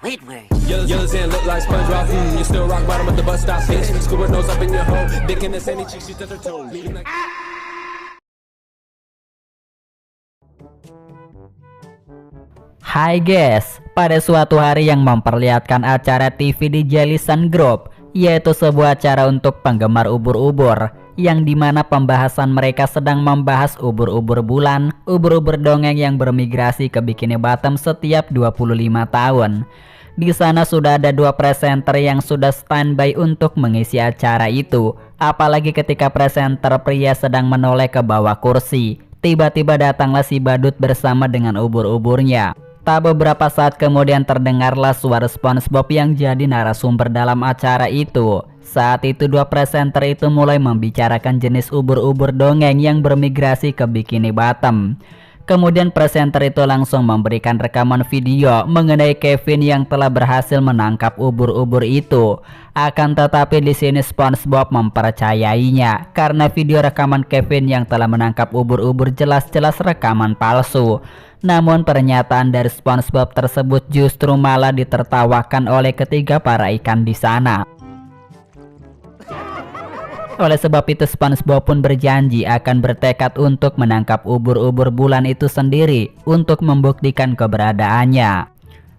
Wait, wait. Yellow sand look like SpongeBob. You still rock bottom at the bus stop. Bitch, scuba nose up in your hole. Dick in the sandy cheek, she touch her toes. Hai guys, pada suatu hari yang memperlihatkan acara TV di Jellison Group, yaitu sebuah acara untuk penggemar ubur-ubur, yang dimana pembahasan mereka sedang membahas ubur-ubur bulan, ubur-ubur dongeng yang bermigrasi ke Bikini Bottom setiap 25 tahun. Di sana sudah ada dua presenter yang sudah standby untuk mengisi acara itu. Apalagi ketika presenter pria sedang menoleh ke bawah kursi, tiba-tiba datanglah si badut bersama dengan ubur-uburnya. Tak beberapa saat kemudian terdengarlah suara SpongeBob yang jadi narasumber dalam acara itu. Saat itu dua presenter itu mulai membicarakan jenis ubur-ubur dongeng yang bermigrasi ke Bikini Bottom. Kemudian presenter itu langsung memberikan rekaman video mengenai Kevin yang telah berhasil menangkap ubur-ubur itu. Akan tetapi di sini SpongeBob mempercayainya karena video rekaman Kevin yang telah menangkap ubur-ubur jelas-jelas rekaman palsu. Namun pernyataan dari SpongeBob tersebut justru malah ditertawakan oleh ketiga para ikan di sana. Oleh sebab itu SpongeBob pun berjanji akan bertekad untuk menangkap ubur-ubur bulan itu sendiri untuk membuktikan keberadaannya.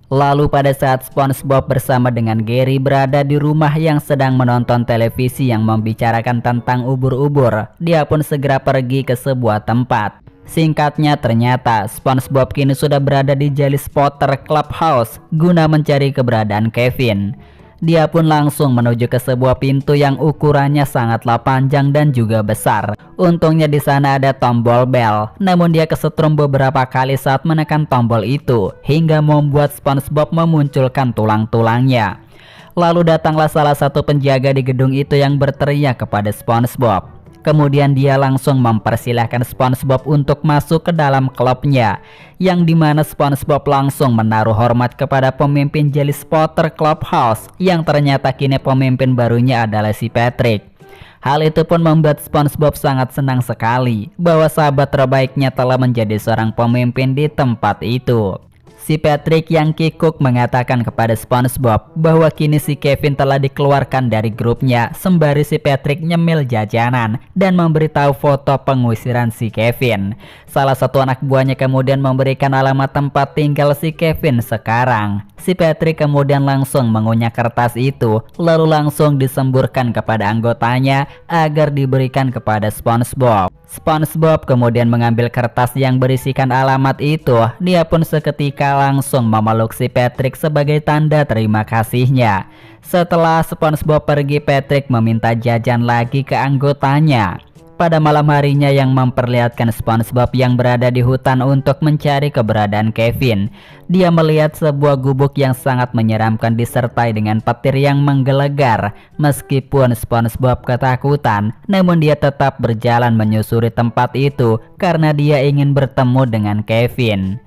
Lalu pada saat SpongeBob bersama dengan Gary berada di rumah yang sedang menonton televisi yang membicarakan tentang ubur-ubur, dia pun segera pergi ke sebuah tempat. Singkatnya ternyata SpongeBob kini sudah berada di Jelly Spotter Clubhouse guna mencari keberadaan Kevin. Dia pun langsung menuju ke sebuah pintu yang ukurannya sangatlah panjang dan juga besar. Untungnya di sana ada tombol bel, namun dia kesetrum beberapa kali saat menekan tombol itu hingga membuat SpongeBob memunculkan tulang-tulangnya. Lalu datanglah salah satu penjaga di gedung itu yang berteriak kepada SpongeBob. Kemudian dia langsung mempersilahkan SpongeBob untuk masuk ke dalam klubnya, yang dimana SpongeBob langsung menaruh hormat kepada pemimpin Jelly Spotter Clubhouse, yang ternyata kini pemimpin barunya adalah si Patrick. Hal itu pun membuat SpongeBob sangat senang sekali bahwa sahabat terbaiknya telah menjadi seorang pemimpin di tempat itu. Si Patrick yang kikuk mengatakan kepada SpongeBob bahwa kini si Kevin telah dikeluarkan dari grupnya, sembari si Patrick nyemil jajanan dan memberitahu foto pengusiran si Kevin. Salah satu anak buahnya kemudian memberikan alamat tempat tinggal si Kevin sekarang. Si Patrick kemudian langsung mengunyah kertas itu, lalu langsung disemburkan kepada anggotanya agar diberikan kepada SpongeBob. SpongeBob kemudian mengambil kertas yang berisikan alamat itu. Dia pun seketika langsung memeluk si Patrick sebagai tanda terima kasihnya. Setelah SpongeBob pergi, Patrick meminta jajan lagi ke anggotanya. Pada malam harinya yang memperlihatkan SpongeBob yang berada di hutan untuk mencari keberadaan Kevin. Dia melihat sebuah gubuk yang sangat menyeramkan disertai dengan petir yang menggelegar. Meskipun SpongeBob ketakutan, namun dia tetap berjalan menyusuri tempat itu karena dia ingin bertemu dengan Kevin.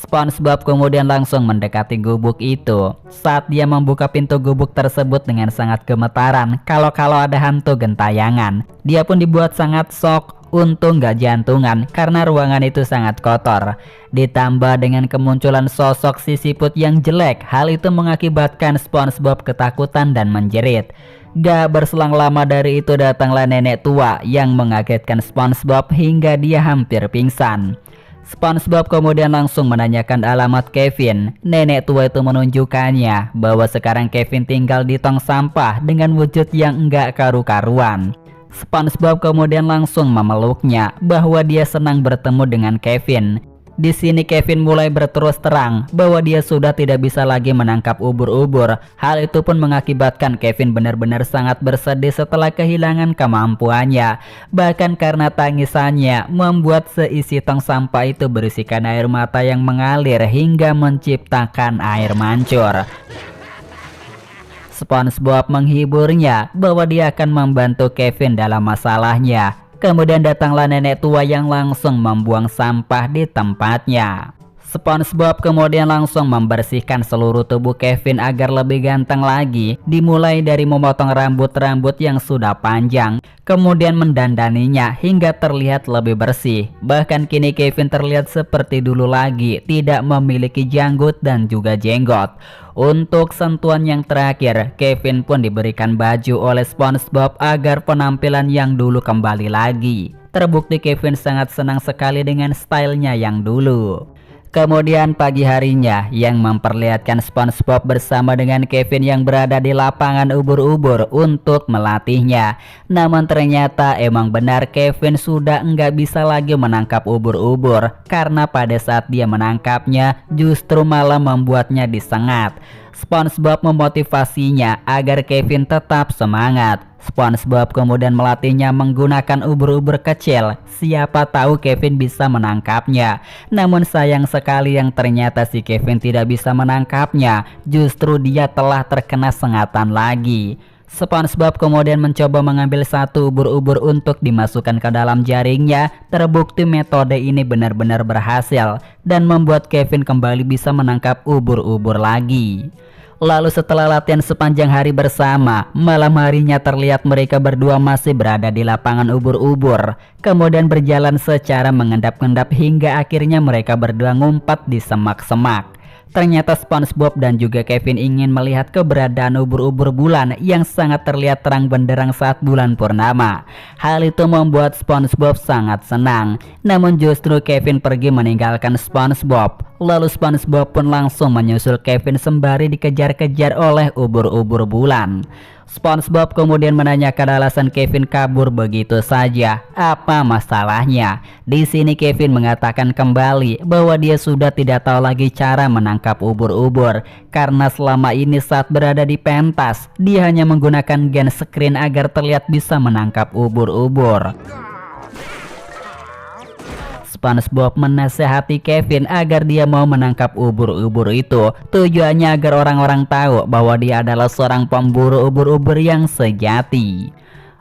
SpongeBob kemudian langsung mendekati gubuk itu. Saat dia membuka pintu gubuk tersebut dengan sangat gemetaran kalau ada hantu gentayangan. Dia pun dibuat sangat shock. Untung gak jantungan karena ruangan itu sangat kotor. Ditambah dengan kemunculan sosok si siput yang jelek, hal itu mengakibatkan SpongeBob ketakutan dan menjerit. Gak berselang lama dari itu datanglah nenek tua yang mengagetkan SpongeBob hingga dia hampir pingsan. SpongeBob kemudian langsung menanyakan alamat Kevin. Nenek tua itu menunjukkannya bahwa sekarang Kevin tinggal di tong sampah dengan wujud yang enggak karu-karuan. SpongeBob kemudian langsung memeluknya bahwa dia senang bertemu dengan Kevin. Di sini Kevin mulai berterus terang bahwa dia sudah tidak bisa lagi menangkap ubur-ubur. Hal itu pun mengakibatkan Kevin benar-benar sangat bersedih setelah kehilangan kemampuannya. Bahkan karena tangisannya membuat seisi tong sampah itu berisikan air mata yang mengalir hingga menciptakan air mancur. SpongeBob menghiburnya bahwa dia akan membantu Kevin dalam masalahnya. Kemudian datanglah nenek tua yang langsung membuang sampah di tempatnya. SpongeBob kemudian langsung membersihkan seluruh tubuh Kevin agar lebih ganteng lagi, dimulai dari memotong rambut-rambut yang sudah panjang, kemudian mendandaninya hingga terlihat lebih bersih. Bahkan kini Kevin terlihat seperti dulu lagi, tidak memiliki janggut dan juga jenggot. Untuk sentuhan yang terakhir, Kevin pun diberikan baju oleh SpongeBob agar penampilan yang dulu kembali lagi. Terbukti Kevin sangat senang sekali dengan stylenya yang dulu. Kemudian pagi harinya yang memperlihatkan SpongeBob bersama dengan Kevin yang berada di lapangan ubur-ubur untuk melatihnya. Namun ternyata emang benar Kevin sudah nggak bisa lagi menangkap ubur-ubur, karena pada saat dia menangkapnya justru malah membuatnya disengat. SpongeBob memotivasinya agar Kevin tetap semangat. SpongeBob kemudian melatihnya menggunakan ubur-ubur kecil. Siapa tahu Kevin bisa menangkapnya. Namun sayang sekali yang ternyata si Kevin tidak bisa menangkapnya. Justru dia telah terkena sengatan lagi. SpongeBob kemudian mencoba mengambil satu ubur-ubur untuk dimasukkan ke dalam jaringnya. Terbukti metode ini benar-benar berhasil dan membuat Kevin kembali bisa menangkap ubur-ubur lagi. Lalu setelah latihan sepanjang hari bersama, malam harinya terlihat mereka berdua masih berada di lapangan ubur-ubur. Kemudian berjalan secara mengendap-endap hingga akhirnya mereka berdua ngumpat di semak-semak. Ternyata SpongeBob dan juga Kevin ingin melihat keberadaan ubur-ubur bulan yang sangat terlihat terang benderang saat bulan purnama. Hal itu membuat SpongeBob sangat senang. Namun justru Kevin pergi meninggalkan SpongeBob. Lalu SpongeBob pun langsung menyusul Kevin sembari dikejar-kejar oleh ubur-ubur bulan. SpongeBob kemudian menanyakan alasan Kevin kabur begitu saja. Apa masalahnya? Di sini Kevin mengatakan kembali bahwa dia sudah tidak tahu lagi cara menangkap ubur-ubur karena selama ini saat berada di pentas dia hanya menggunakan gen screen agar terlihat bisa menangkap ubur-ubur. SpongeBob menasehati Kevin agar dia mau menangkap ubur-ubur itu. Tujuannya agar orang-orang tahu bahwa dia adalah seorang pemburu ubur-ubur yang sejati.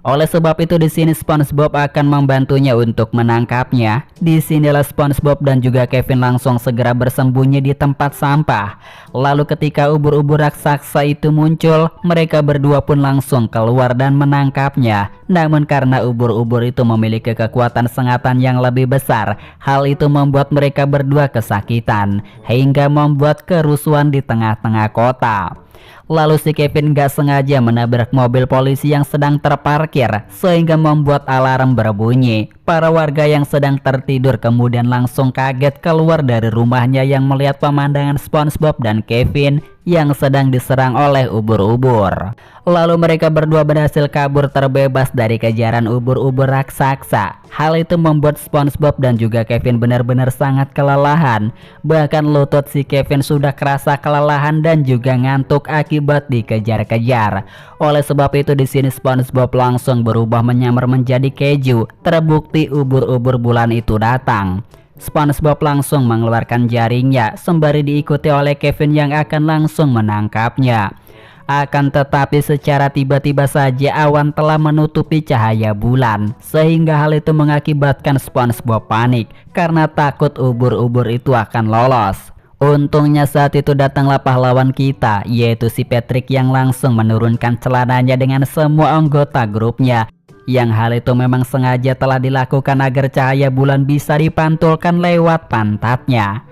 Oleh sebab itu di sini SpongeBob akan membantunya untuk menangkapnya. Di sinilah SpongeBob dan juga Kevin langsung segera bersembunyi di tempat sampah. Lalu ketika ubur-ubur raksasa itu muncul, mereka berdua pun langsung keluar dan menangkapnya. Namun karena ubur-ubur itu memiliki kekuatan sengatan yang lebih besar, hal itu membuat mereka berdua kesakitan hingga membuat kerusuhan di tengah-tengah kota. Lalu si Kevin gak sengaja menabrak mobil polisi yang sedang terparkir sehingga membuat alarm berbunyi. Para warga yang sedang tertidur kemudian langsung kaget keluar dari rumahnya yang melihat pemandangan SpongeBob dan Kevin yang sedang diserang oleh ubur-ubur. Lalu mereka berdua berhasil kabur terbebas dari kejaran ubur-ubur raksasa. Hal itu membuat SpongeBob dan juga Kevin benar-benar sangat kelelahan. Bahkan lutut si Kevin sudah kerasa kelelahan dan juga ngantuk akibat dikejar-kejar. Oleh sebab itu di sini SpongeBob langsung berubah menyamar menjadi keju. Terbukti ubur-ubur bulan itu datang. SpongeBob langsung mengeluarkan jaringnya sembari diikuti oleh Kevin yang akan langsung menangkapnya. Akan tetapi secara tiba-tiba saja awan telah menutupi cahaya bulan, sehingga hal itu mengakibatkan SpongeBob panik karena takut ubur-ubur itu akan lolos. Untungnya saat itu datanglah pahlawan kita, yaitu si Patrick yang langsung menurunkan celananya dengan semua anggota grupnya. Yang hal itu memang sengaja telah dilakukan agar cahaya bulan bisa dipantulkan lewat pantatnya.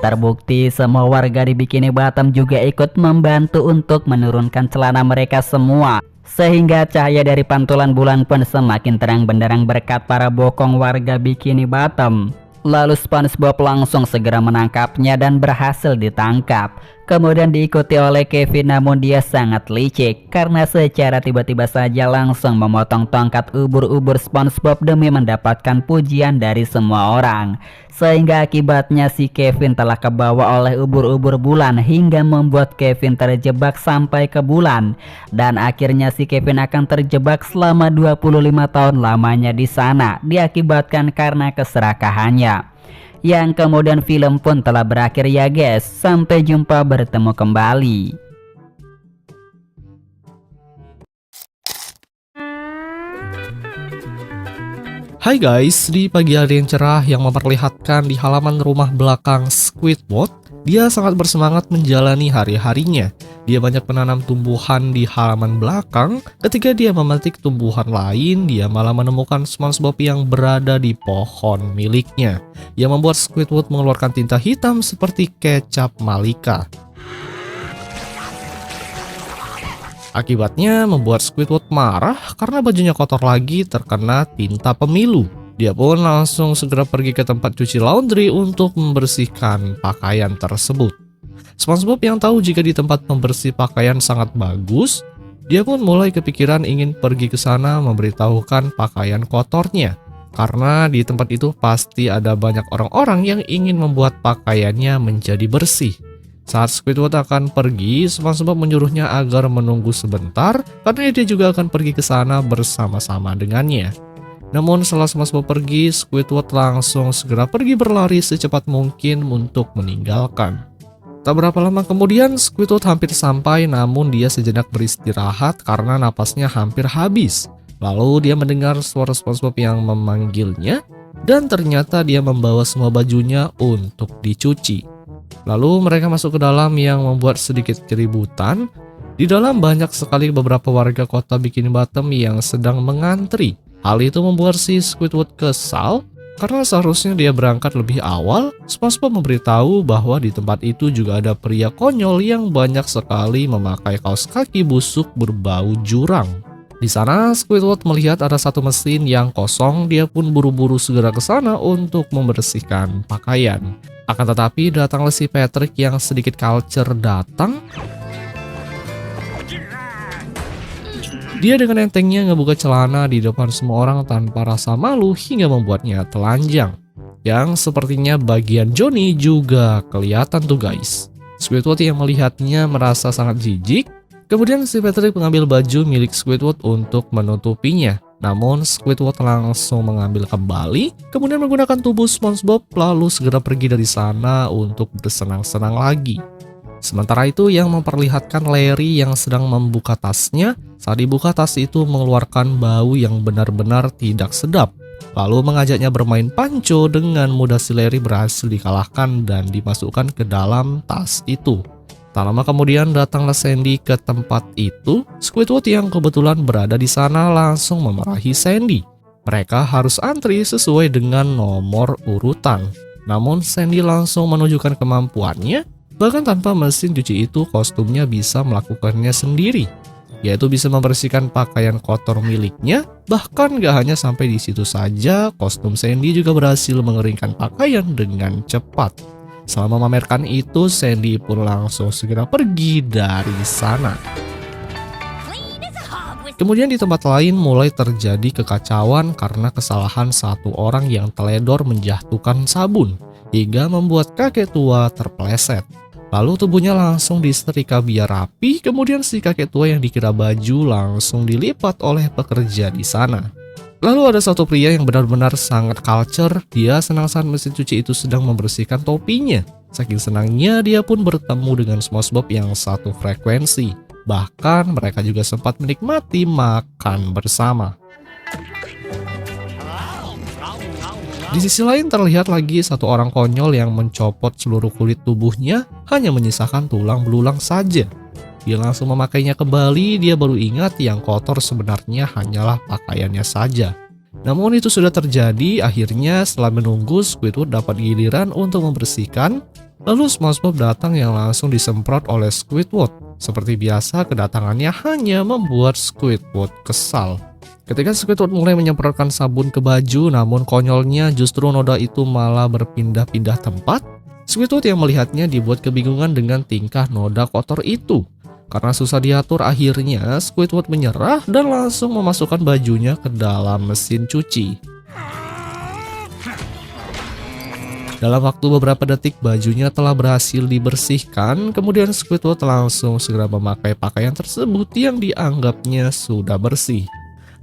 Terbukti semua warga di Bikini Bottom juga ikut membantu untuk menurunkan celana mereka semua. Sehingga cahaya dari pantulan bulan pun semakin terang benderang berkat para bokong warga Bikini Bottom. Lalu SpongeBob langsung segera menangkapnya dan berhasil ditangkap. Kemudian diikuti oleh Kevin, namun dia sangat licik karena secara tiba-tiba saja langsung memotong tongkat ubur-ubur SpongeBob demi mendapatkan pujian dari semua orang. Sehingga akibatnya si Kevin telah kebawa oleh ubur-ubur bulan hingga membuat Kevin terjebak sampai ke bulan. Dan akhirnya si Kevin akan terjebak selama 25 tahun lamanya di sana diakibatkan karena keserakahannya. Yang kemudian film pun telah berakhir ya guys. Sampai jumpa, bertemu kembali. Hai guys, di pagi hari yang cerah yang memperlihatkan di halaman rumah belakang Squidward, dia sangat bersemangat menjalani hari-harinya. Dia banyak menanam tumbuhan di halaman belakang. Ketika dia memetik tumbuhan lain, dia malah menemukan SpongeBob yang berada di pohon miliknya, yang membuat Squidward mengeluarkan tinta hitam seperti kecap Malika. Akibatnya membuat Squidward marah karena bajunya kotor lagi terkena tinta pemilu. Dia pun langsung segera pergi ke tempat cuci laundry untuk membersihkan pakaian tersebut. SpongeBob yang tahu jika di tempat pembersih pakaian sangat bagus, dia pun mulai kepikiran ingin pergi ke sana memberitahukan pakaian kotornya. Karena di tempat itu pasti ada banyak orang-orang yang ingin membuat pakaiannya menjadi bersih. Saat Squidward akan pergi, SpongeBob menyuruhnya agar menunggu sebentar karena dia juga akan pergi ke sana bersama-sama dengannya. Namun setelah SpongeBob pergi, Squidward langsung segera pergi berlari secepat mungkin untuk meninggalkan. Tak berapa lama kemudian, Squidward hampir sampai namun dia sejenak beristirahat karena napasnya hampir habis. Lalu dia mendengar suara SpongeBob yang memanggilnya dan ternyata dia membawa semua bajunya untuk dicuci. Lalu mereka masuk ke dalam yang membuat sedikit keributan. Di dalam banyak sekali beberapa warga kota Bikini Bottom yang sedang mengantri. Hal itu membuat si Squidward kesal karena seharusnya dia berangkat lebih awal. SpongeBob memberitahu bahwa di tempat itu juga ada pria konyol yang banyak sekali memakai kaos kaki busuk berbau jurang. Di sana Squidward melihat ada satu mesin yang kosong. Dia pun buru-buru segera ke sana untuk membersihkan pakaian. Akan tetapi datanglah si Patrick yang sedikit culture datang. Dia dengan entengnya ngebuka celana di depan semua orang tanpa rasa malu hingga membuatnya telanjang. Yang sepertinya bagian Johnny juga kelihatan tuh guys. Squidward yang melihatnya merasa sangat jijik. Kemudian si Patrick mengambil baju milik Squidward untuk menutupinya. Namun Squidward langsung mengambil kembali, kemudian menggunakan tubuh SpongeBob lalu segera pergi dari sana untuk bersenang-senang lagi. Sementara itu yang memperlihatkan Larry yang sedang membuka tasnya. Saat dibuka tas itu mengeluarkan bau yang benar-benar tidak sedap. Lalu mengajaknya bermain panco. Dengan mudah si Larry berhasil dikalahkan dan dimasukkan ke dalam tas itu. Tak lama kemudian datanglah Sandy ke tempat itu. Squidward yang kebetulan berada di sana langsung memarahi Sandy. Mereka harus antri sesuai dengan nomor urutan. Namun Sandy langsung menunjukkan kemampuannya. Bahkan tanpa mesin cuci itu kostumnya bisa melakukannya sendiri. Yaitu bisa membersihkan pakaian kotor miliknya. Bahkan gak hanya sampai di situ saja, kostum Sandy juga berhasil mengeringkan pakaian dengan cepat. Selama memamerkan itu, Sandy pun langsung segera pergi dari sana. Kemudian di tempat lain mulai terjadi kekacauan karena kesalahan satu orang yang teledor menjatuhkan sabun, hingga membuat kakek tua terpeleset. Lalu tubuhnya langsung disetrika biar rapi, kemudian si kakek tua yang dikira baju langsung dilipat oleh pekerja di sana. Lalu ada satu pria yang benar-benar sangat culture. Dia senang saat mesin cuci itu sedang membersihkan topinya. Saking senangnya dia pun bertemu dengan SpongeBob yang satu frekuensi. Bahkan mereka juga sempat menikmati makan bersama. Di sisi lain terlihat lagi satu orang konyol yang mencopot seluruh kulit tubuhnya, hanya menyisakan tulang belulang saja. Dia langsung memakainya kembali. Dia baru ingat yang kotor sebenarnya hanyalah pakaiannya saja. Namun itu sudah terjadi. Akhirnya setelah menunggu, Squidward dapat giliran untuk membersihkan. Lalu SpongeBob datang yang langsung disemprot oleh Squidward. Seperti biasa kedatangannya hanya membuat Squidward kesal. Ketika Squidward mulai menyemprotkan sabun ke baju, namun konyolnya justru noda itu malah berpindah-pindah tempat. Squidward yang melihatnya dibuat kebingungan dengan tingkah noda kotor itu. Karena susah diatur, akhirnya Squidward menyerah dan langsung memasukkan bajunya ke dalam mesin cuci. Dalam waktu beberapa detik bajunya telah berhasil dibersihkan. Kemudian Squidward langsung segera memakai pakaian tersebut yang dianggapnya sudah bersih.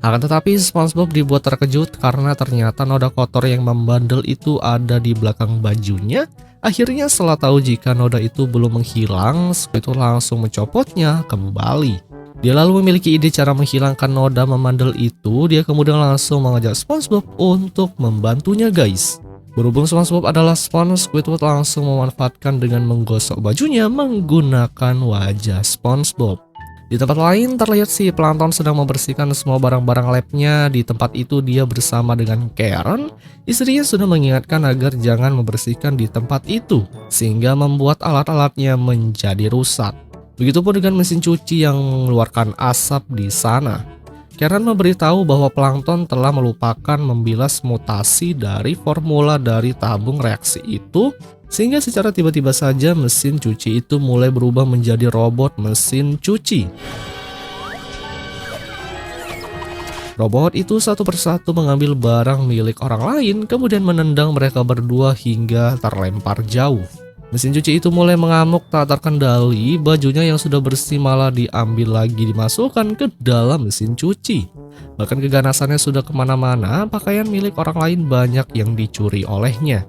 Akan tetapi SpongeBob dibuat terkejut karena ternyata noda kotor yang membandel itu ada di belakang bajunya. Akhirnya setelah tahu jika noda itu belum menghilang, Squidward langsung mencopotnya kembali. Dia lalu memiliki ide cara menghilangkan noda memandel itu. Dia kemudian langsung mengajak SpongeBob untuk membantunya guys. Berhubung SpongeBob adalah spons, Squidward langsung memanfaatkan dengan menggosok bajunya menggunakan wajah SpongeBob. Di tempat lain terlihat si Plankton sedang membersihkan semua barang-barang labnya. Di tempat itu dia bersama dengan Karen. Istrinya sudah mengingatkan agar jangan membersihkan di tempat itu, sehingga membuat alat-alatnya menjadi rusak. Begitupun dengan mesin cuci yang mengeluarkan asap di sana. Karen memberitahu bahwa Plankton telah melupakan membilas mutasi dari formula dari tabung reaksi itu, sehingga secara tiba-tiba saja mesin cuci itu mulai berubah menjadi robot mesin cuci. Robot itu satu persatu mengambil barang milik orang lain, kemudian menendang mereka berdua hingga terlempar jauh. Mesin cuci itu mulai mengamuk tak terkendali, bajunya yang sudah bersih malah diambil lagi dimasukkan ke dalam mesin cuci. Bahkan keganasannya sudah kemana-mana, pakaian milik orang lain banyak yang dicuri olehnya.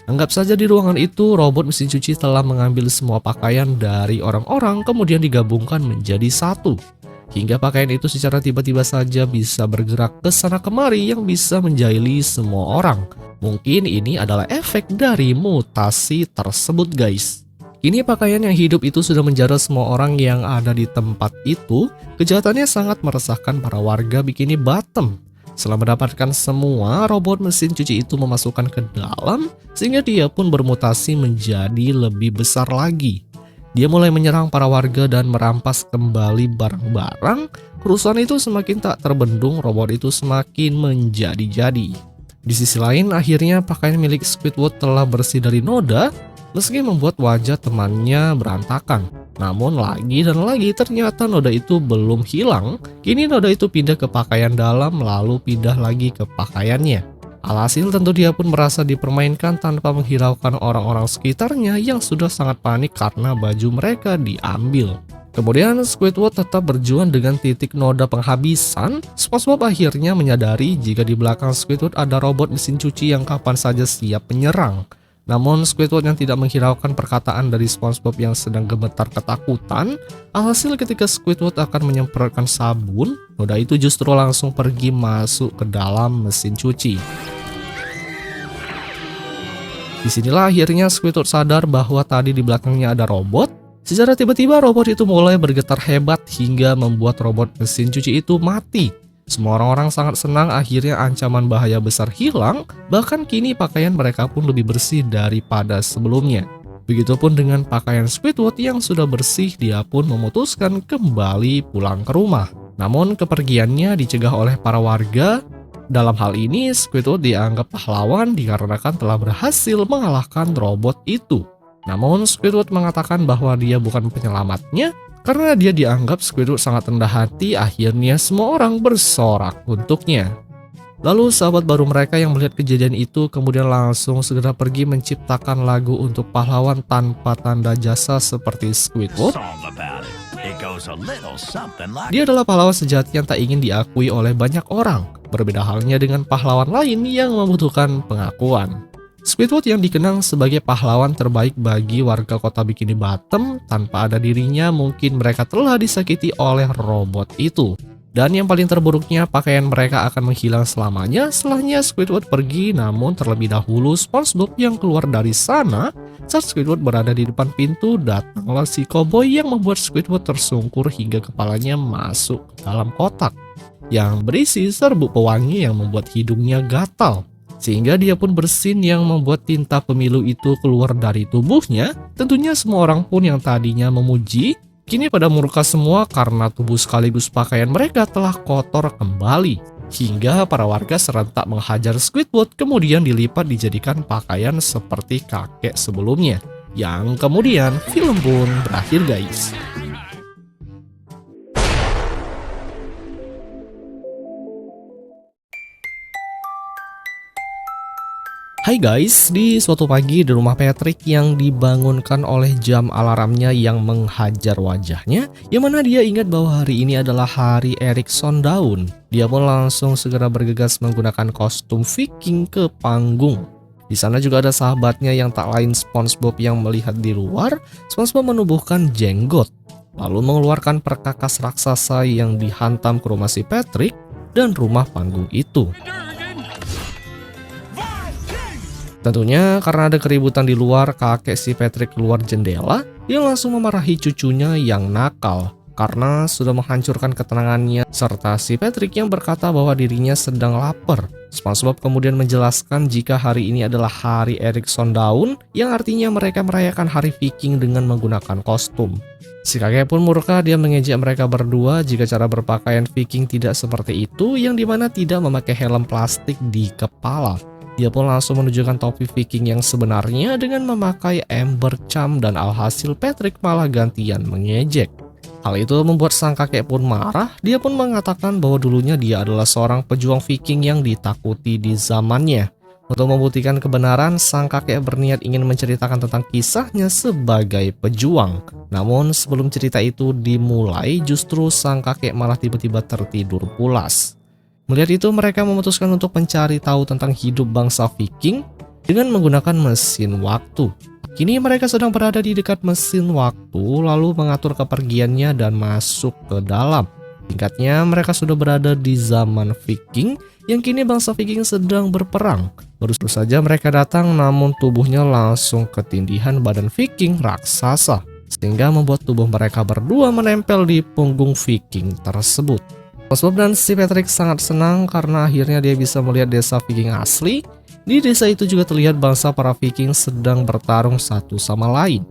Anggap saja di ruangan itu, robot mesin cuci telah mengambil semua pakaian dari orang-orang kemudian digabungkan menjadi satu. Hingga pakaian itu secara tiba-tiba saja bisa bergerak ke sana kemari yang bisa menjahili semua orang. Mungkin ini adalah efek dari mutasi tersebut guys. Kini pakaian yang hidup itu sudah menjara semua orang yang ada di tempat itu. Kejahatannya sangat meresahkan para warga Bikini Bottom. Setelah mendapatkan semua, robot mesin cuci itu memasukkan ke dalam, sehingga dia pun bermutasi menjadi lebih besar lagi. Dia mulai menyerang para warga dan merampas kembali barang-barang. Kerusuhan itu semakin tak terbendung, robot itu semakin menjadi-jadi. Di sisi lain, akhirnya pakaian milik Squidward telah bersih dari noda, meski membuat wajah temannya berantakan. Namun lagi dan lagi ternyata noda itu belum hilang. Kini noda itu pindah ke pakaian dalam, lalu pindah lagi ke pakaiannya. Alhasil tentu dia pun merasa dipermainkan tanpa menghiraukan orang-orang sekitarnya yang sudah sangat panik karena baju mereka diambil. Kemudian Squidward tetap berjuang dengan titik noda penghabisan. SpongeBob akhirnya menyadari jika di belakang Squidward ada robot mesin cuci yang kapan saja siap menyerang. Namun Squidward yang tidak menghiraukan perkataan dari SpongeBob yang sedang gemetar ketakutan. Alhasil ketika Squidward akan menyemprotkan sabun, noda itu justru langsung pergi masuk ke dalam mesin cuci. Disinilah akhirnya Squidward sadar bahwa tadi di belakangnya ada robot. Secara tiba-tiba robot itu mulai bergetar hebat hingga membuat robot mesin cuci itu mati. Semua orang-orang sangat senang akhirnya ancaman bahaya besar hilang, bahkan kini pakaian mereka pun lebih bersih daripada sebelumnya. Begitupun dengan pakaian Squidward yang sudah bersih, dia pun memutuskan kembali pulang ke rumah. Namun kepergiannya dicegah oleh para warga. Dalam hal ini Squidward dianggap pahlawan dikarenakan telah berhasil mengalahkan robot itu. Namun Squidward mengatakan bahwa dia bukan penyelamatnya karena dia dianggap Squidward sangat rendah hati. Akhirnya semua orang bersorak untuknya. Lalu sahabat baru mereka yang melihat kejadian itu kemudian langsung segera pergi menciptakan lagu untuk pahlawan tanpa tanda jasa seperti Squidward. Dia adalah pahlawan sejati yang tak ingin diakui oleh banyak orang. Berbeda halnya dengan pahlawan lain yang membutuhkan pengakuan. Squidward yang dikenang sebagai pahlawan terbaik bagi warga kota Bikini Bottom, tanpa ada dirinya mungkin mereka telah disakiti oleh robot itu. Dan yang paling terburuknya, pakaian mereka akan menghilang selamanya setelahnya Squidward pergi. Namun terlebih dahulu SpongeBob yang keluar dari sana. Saat Squidward berada di depan pintu, datanglah si koboi yang membuat Squidward tersungkur hingga kepalanya masuk ke dalam kotak yang berisi serbuk pewangi yang membuat hidungnya gatal. Sehingga dia pun bersin yang membuat tinta pemilu itu keluar dari tubuhnya. Tentunya semua orang pun yang tadinya memuji, kini pada murka semua karena tubuh sekaligus pakaian mereka telah kotor kembali. Hingga para warga serentak menghajar Squidward kemudian dilipat dijadikan pakaian seperti kakek sebelumnya. Yang kemudian film pun berakhir guys. Hai guys, di suatu pagi di rumah Patrick yang dibangunkan oleh jam alarmnya yang menghajar wajahnya, yang mana dia ingat bahwa hari ini adalah hari Erikson Daun. Dia pun langsung segera bergegas menggunakan kostum Viking ke panggung. Di sana juga ada sahabatnya yang tak lain SpongeBob yang melihat di luar. SpongeBob menumbuhkan jenggot. lalu mengeluarkan perkakas raksasa yang dihantam ke rumah si Patrick dan rumah panggung itu. Tentunya karena ada keributan di luar, kakek si Patrick keluar jendela. Dia langsung memarahi cucunya yang nakal karena sudah menghancurkan ketenangannya, serta si Patrick yang berkata bahwa dirinya sedang lapar. SpongeBob kemudian menjelaskan jika hari ini adalah hari Erikson Dawn, yang artinya mereka merayakan hari Viking dengan menggunakan kostum. Si kakek pun murka, dia mengejek mereka berdua jika cara berpakaian Viking tidak seperti itu, yang dimana tidak memakai helm plastik di kepala. Dia pun langsung menunjukkan topi Viking yang sebenarnya dengan memakai ember cam, dan alhasil Patrick malah gantian mengejek. Hal itu membuat sang kakek pun marah. Dia pun mengatakan bahwa dulunya dia adalah seorang pejuang Viking yang ditakuti di zamannya. Untuk membuktikan kebenaran, sang kakek berniat ingin menceritakan tentang kisahnya sebagai pejuang. Namun sebelum cerita itu dimulai, justru sang kakek malah tiba-tiba tertidur pulas. Melihat itu, mereka memutuskan untuk mencari tahu tentang hidup bangsa Viking dengan menggunakan mesin waktu. Kini mereka sedang berada di dekat mesin waktu, lalu mengatur kepergiannya dan masuk ke dalam. Singkatnya, mereka sudah berada di zaman Viking, yang kini bangsa Viking sedang berperang. Baru saja mereka datang, namun tubuhnya langsung ketindihan badan Viking raksasa, sehingga membuat tubuh mereka berdua menempel di punggung Viking tersebut. SpongeBob dan si Patrick sangat senang karena akhirnya dia bisa melihat desa Viking asli. Di desa itu juga terlihat bangsa para Viking sedang bertarung satu sama lain.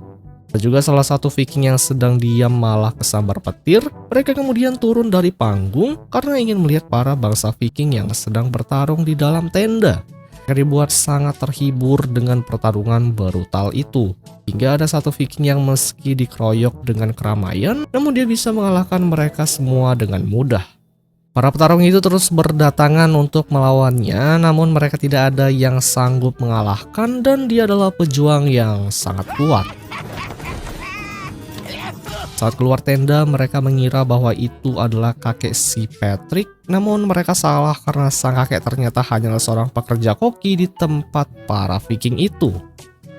Ada juga salah satu Viking yang sedang diam malah kesambar petir. Mereka kemudian turun dari panggung karena ingin melihat para bangsa Viking yang sedang bertarung di dalam tenda. Mereka dibuat sangat terhibur dengan pertarungan brutal itu. Hingga ada satu Viking yang meski dikeroyok dengan keramaian, namun dia bisa mengalahkan mereka semua dengan mudah. Para petarung itu terus berdatangan untuk melawannya, namun mereka tidak ada yang sanggup mengalahkan, dan dia adalah pejuang yang sangat kuat. Saat keluar tenda, mereka mengira bahwa itu adalah kakek si Patrick, namun mereka salah karena sang kakek ternyata hanyalah seorang pekerja koki di tempat para Viking itu.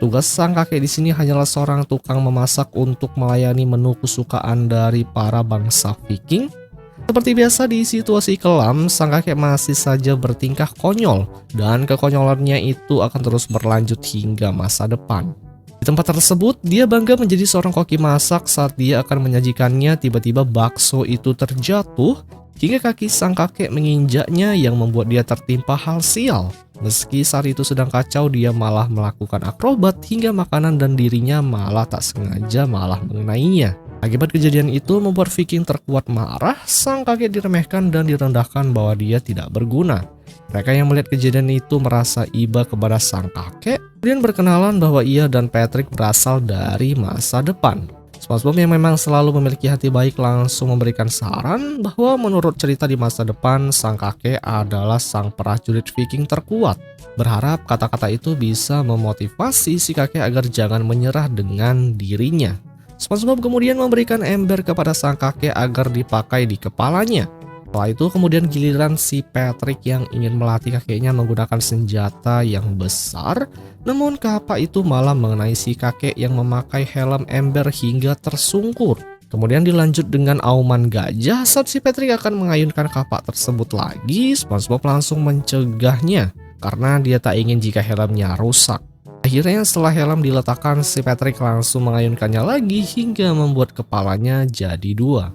Tugas sang kakek di sini hanyalah seorang tukang memasak untuk melayani menu kesukaan dari para bangsa Viking. Seperti biasa di situasi kelam, sang kakek masih saja bertingkah konyol, dan kekonyolannya itu akan terus berlanjut hingga masa depan. Di tempat tersebut, dia bangga menjadi seorang koki masak. Saat dia akan menyajikannya, tiba-tiba bakso itu terjatuh hingga kaki sang kakek menginjaknya yang membuat dia tertimpa hal sial. Meski saat itu sedang kacau, dia malah melakukan akrobat hingga makanan dan dirinya malah tak sengaja malah mengenainya. Akibat kejadian itu membuat Viking terkuat marah, sang kakek diremehkan dan direndahkan bahwa dia tidak berguna. Mereka yang melihat kejadian itu merasa iba kepada sang kakek, kemudian berkenalan bahwa ia dan Patrick berasal dari masa depan. SpongeBob yang memang selalu memiliki hati baik langsung memberikan saran bahwa menurut cerita di masa depan, sang kakek adalah sang prajurit Viking terkuat. Berharap kata-kata itu bisa memotivasi si kakek agar jangan menyerah dengan dirinya. SpongeBob kemudian memberikan ember kepada sang kakek agar dipakai di kepalanya. Setelah itu kemudian giliran si Patrick yang ingin melatih kakeknya menggunakan senjata yang besar, namun kapak itu malah mengenai si kakek yang memakai helm ember hingga tersungkur. Kemudian dilanjut dengan auman gajah. Saat si Patrick akan mengayunkan kapak tersebut lagi, SpongeBob langsung mencegahnya karena dia tak ingin jika helmnya rusak. Akhirnya setelah helm diletakkan, si Patrick langsung mengayunkannya lagi hingga membuat kepalanya jadi dua.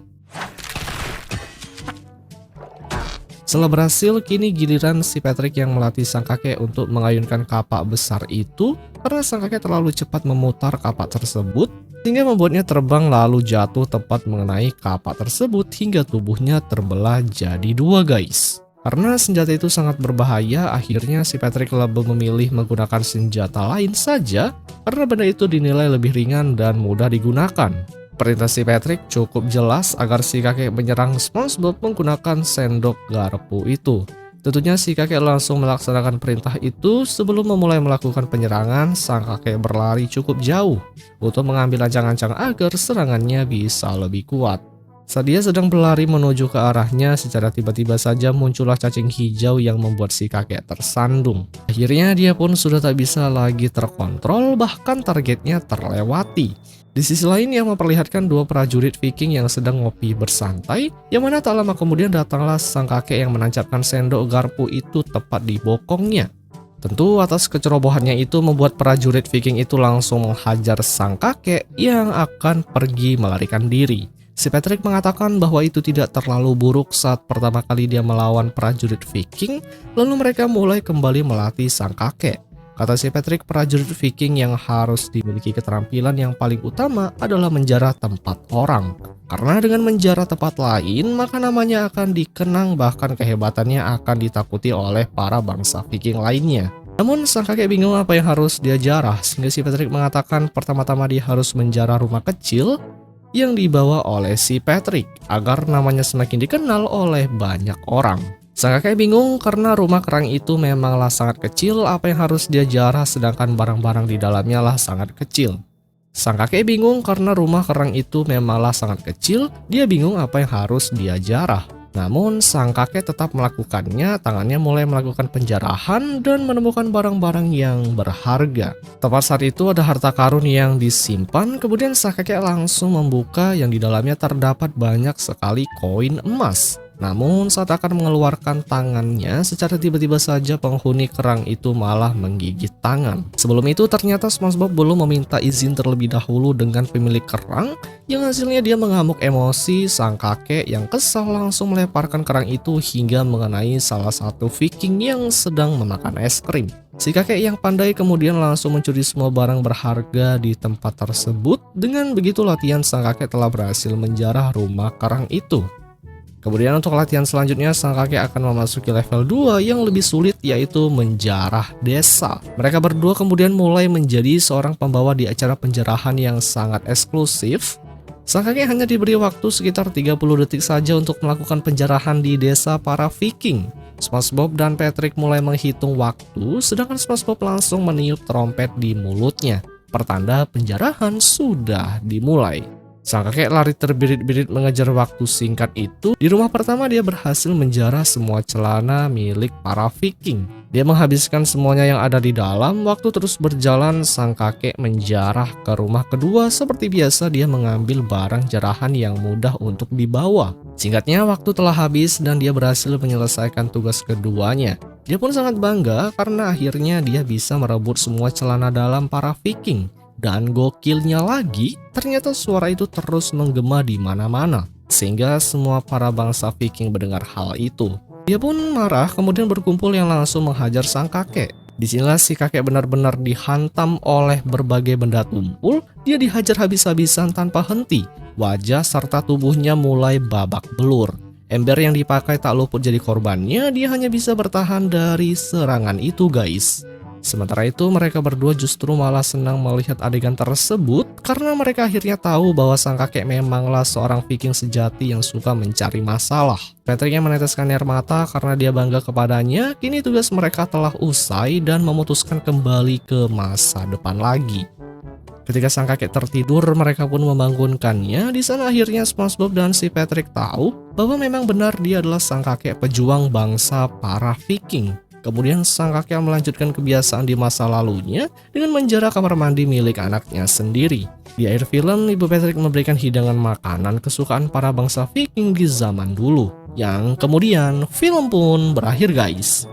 Setelah berhasil, kini giliran si Patrick yang melatih sang kakek untuk mengayunkan kapak besar itu, karena sang kakek terlalu cepat memutar kapak tersebut sehingga membuatnya terbang lalu jatuh tepat mengenai kapak tersebut hingga tubuhnya terbelah jadi dua, guys. Karena senjata itu sangat berbahaya, akhirnya si Patrick lebih memilih menggunakan senjata lain saja karena benda itu dinilai lebih ringan dan mudah digunakan. Perintah si Patrick cukup jelas agar si kakek menyerang SpongeBob menggunakan sendok garpu itu. Tentunya si kakek langsung melaksanakan perintah itu. Sebelum memulai melakukan penyerangan, sang kakek berlari cukup jauh untuk mengambil ancang-ancang agar serangannya bisa lebih kuat. Saat dia sedang berlari menuju ke arahnya, secara tiba-tiba saja muncullah cacing hijau yang membuat si kakek tersandung. Akhirnya dia pun sudah tak bisa lagi terkontrol, bahkan targetnya terlewati. Di sisi lain yang memperlihatkan dua prajurit Viking yang sedang ngopi bersantai, yang mana tak lama kemudian datanglah sang kakek yang menancapkan sendok garpu itu tepat di bokongnya. Tentu atas kecerobohannya itu membuat prajurit Viking itu langsung menghajar sang kakek yang akan pergi melarikan diri. Si Patrick mengatakan bahwa itu tidak terlalu buruk saat pertama kali dia melawan prajurit Viking, lalu mereka mulai kembali melatih sang kakek. Kata si Patrick, prajurit Viking yang harus dimiliki keterampilan yang paling utama adalah menjarah tempat orang. Karena dengan menjarah tempat lain, maka namanya akan dikenang, bahkan kehebatannya akan ditakuti oleh para bangsa Viking lainnya. Namun sang kakek bingung apa yang harus dia jarah, sehingga si Patrick mengatakan pertama-tama dia harus menjarah rumah kecil yang dibawa oleh si Patrick agar namanya semakin dikenal oleh banyak orang. Sang kakek bingung karena rumah kerang itu memanglah sangat kecil, apa yang harus dia jarah sedangkan barang-barang di dalamnya lah sangat kecil. Sang kakek bingung karena rumah kerang itu memanglah sangat kecil, dia bingung apa yang harus dia jarah. Namun sang kakek tetap melakukannya, tangannya mulai melakukan penjarahan dan menemukan barang-barang yang berharga. Tepat saat itu ada harta karun yang disimpan, kemudian sang kakek langsung membuka yang di dalamnya terdapat banyak sekali koin emas. Namun saat akan mengeluarkan tangannya, secara tiba-tiba saja penghuni kerang itu malah menggigit tangan. Sebelum itu ternyata SpongeBob belum meminta izin terlebih dahulu dengan pemilik kerang, yang hasilnya dia mengamuk emosi. Sang kakek yang kesal langsung melemparkan kerang itu hingga mengenai salah satu Viking yang sedang memakan es krim. Si kakek yang pandai kemudian langsung mencuri semua barang berharga di tempat tersebut. Dengan begitu latihan sang kakek telah berhasil menjarah rumah kerang itu. Kemudian untuk latihan selanjutnya, sang kakek akan memasuki level 2 yang lebih sulit, yaitu menjarah desa. Mereka berdua kemudian mulai menjadi seorang pembawa di acara penjarahan yang sangat eksklusif. Sang kakek hanya diberi waktu sekitar 30 detik saja untuk melakukan penjarahan di desa para Viking. SpongeBob dan Patrick mulai menghitung waktu, sedangkan SpongeBob langsung meniup trompet di mulutnya. Pertanda penjarahan sudah dimulai. Sang kakek lari terbirit-birit mengejar waktu singkat itu. Di rumah pertama dia berhasil menjarah semua celana milik para Viking. Dia menghabiskan semuanya yang ada di dalam. Waktu terus berjalan, sang kakek menjarah ke rumah kedua. Seperti biasa dia mengambil barang jarahan yang mudah untuk dibawa. Singkatnya waktu telah habis dan dia berhasil menyelesaikan tugas keduanya. Dia pun sangat bangga karena akhirnya dia bisa merebut semua celana dalam para Viking. Dan gokilnya lagi, ternyata suara itu terus menggema di mana-mana, sehingga semua para bangsa Viking mendengar hal itu. Dia pun marah, kemudian berkumpul yang langsung menghajar sang kakek. Disinilah si kakek benar-benar dihantam oleh berbagai benda tumpul. Dia dihajar habis-habisan tanpa henti. Wajah serta tubuhnya mulai babak belur. Ember yang dipakai tak luput jadi korbannya. Dia hanya bisa bertahan dari serangan itu, guys. Sementara itu mereka berdua justru malah senang melihat adegan tersebut karena mereka akhirnya tahu bahwa sang kakek memanglah seorang Viking sejati yang suka mencari masalah. Patrick yang meneteskan air mata karena dia bangga kepadanya. Kini tugas mereka telah usai dan memutuskan kembali ke masa depan lagi. Ketika sang kakek tertidur, mereka pun membangunkannya. Di sana akhirnya SpongeBob dan si Patrick tahu bahwa memang benar dia adalah sang kakek pejuang bangsa para Viking. Kemudian sang kakek melanjutkan kebiasaan di masa lalunya dengan menjarah kamar mandi milik anaknya sendiri. Di akhir film, Ibu Patrick memberikan hidangan makanan kesukaan para bangsa Viking di zaman dulu. Yang kemudian film pun berakhir, guys.